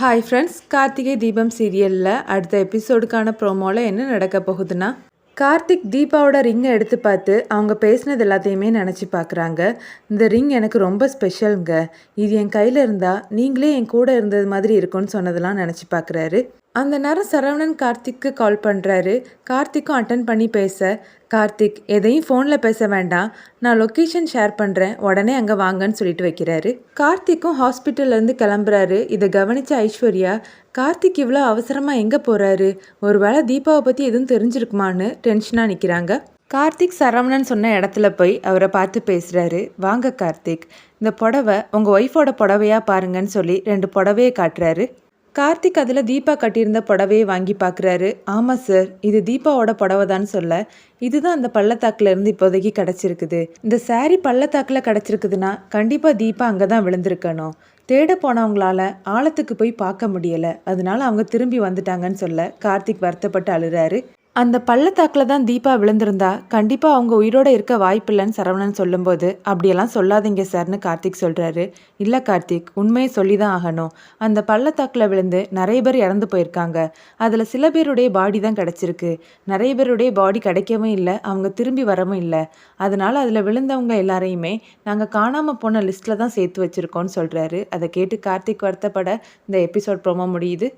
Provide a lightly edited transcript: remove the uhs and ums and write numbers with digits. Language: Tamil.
ஹாய் ஃப்ரெண்ட்ஸ், கார்த்திகை தீபம் சீரியலில் அடுத்த எபிசோடுக்கான ப்ரோமோவில் என்ன நடக்க போகுதுன்னா, கார்த்திக் தீபாவோட ரிங்கை எடுத்து பார்த்து அவங்க பேசினது எல்லாத்தையுமே நினச்சி பார்க்குறாங்க. இந்த ரிங் எனக்கு ரொம்ப ஸ்பெஷலுங்க, இது என் கையில் இருந்தால் நீங்களே என் கூட இருந்தது மாதிரி இருக்கும்னு சொன்னதெல்லாம் நினச்சி பார்க்குறாரு. அந்த நேரம் சரவணன் கார்த்திக்கு கால் பண்ணுறாரு. கார்த்திக்கும் அட்டன் பண்ணி பேச, கார்த்திக் எதையும் ஃபோனில் பேச வேண்டாம், நான் லொக்கேஷன் ஷேர் பண்ணுறேன், உடனே அங்கே வாங்கன்னு சொல்லிட்டு வைக்கிறாரு. கார்த்திக்கும் ஹாஸ்பிட்டல்லேருந்து கிளம்புறாரு. இதை கவனித்த ஐஸ்வர்யா, கார்த்திக் இவ்வளோ அவசரமாக எங்கே போகிறாரு, ஒரு வேளை தீபாவை பற்றி எதுவும் தெரிஞ்சிருக்குமான்னு டென்ஷனாக நிற்கிறாங்க. கார்த்திக் சரவணன் சொன்ன இடத்துல போய் அவரை பார்த்து பேசுகிறாரு. வாங்க கார்த்திக், இந்த புடவை உங்கள் ஒய்ஃபோட புடவையாக பாருங்கன்னு சொல்லி 2 புடவையை காட்டுறாரு. கார்த்திக் அதில் தீபா கட்டியிருந்த புடவையை வாங்கி பார்க்குறாரு. ஆமாம் சார், இது தீபாவோட புடவை தான் சொல்ல, இதுதான் அந்த பள்ளத்தாக்குல இருந்து இப்போதைக்கு கிடச்சிருக்குது. இந்த சாரீ பள்ளத்தாக்கில் கிடச்சிருக்குதுன்னா கண்டிப்பாக தீபா அங்கே தான் விழுந்திருக்கணும். தேட போனவங்களால ஆழத்துக்கு போய் பார்க்க முடியலை, அதனால அவங்க திரும்பி வந்துட்டாங்கன்னு சொல்ல கார்த்திக் வருத்தப்பட்டு அழுறாரு. அந்த பள்ளத்தாக்கில் தான் தீபா விழுந்திருந்தா கண்டிப்பாக அவங்க உயிரோடு இருக்க வாய்ப்பில்லைன்னு சரவணன் சொல்லும்போது, அப்படியெல்லாம் சொல்லாதீங்க சார்னு கார்த்திக் சொல்கிறாரு. இல்லை கார்த்திக், உண்மையை சொல்லி தான் ஆகணும். அந்த பள்ளத்தாக்கில் விழுந்து நிறைய பேர் இறந்து போயிருக்காங்க. அதில் சில பேருடைய பாடி தான் கிடச்சிருக்கு. நிறைய பேருடைய பாடி கிடைக்கவும் இல்லை, அவங்க திரும்பி வரவும் இல்லை. அதனால் அதில் விழுந்தவங்க எல்லாரையுமே நாங்கள் காணாமல் போன லிஸ்ட்டில் தான் சேர்த்து வச்சுருக்கோன்னு சொல்கிறாரு. அதை கேட்டு கார்த்திக் வருத்தப்பட இந்த எபிசோட் ப்ரோமோ முடியுது.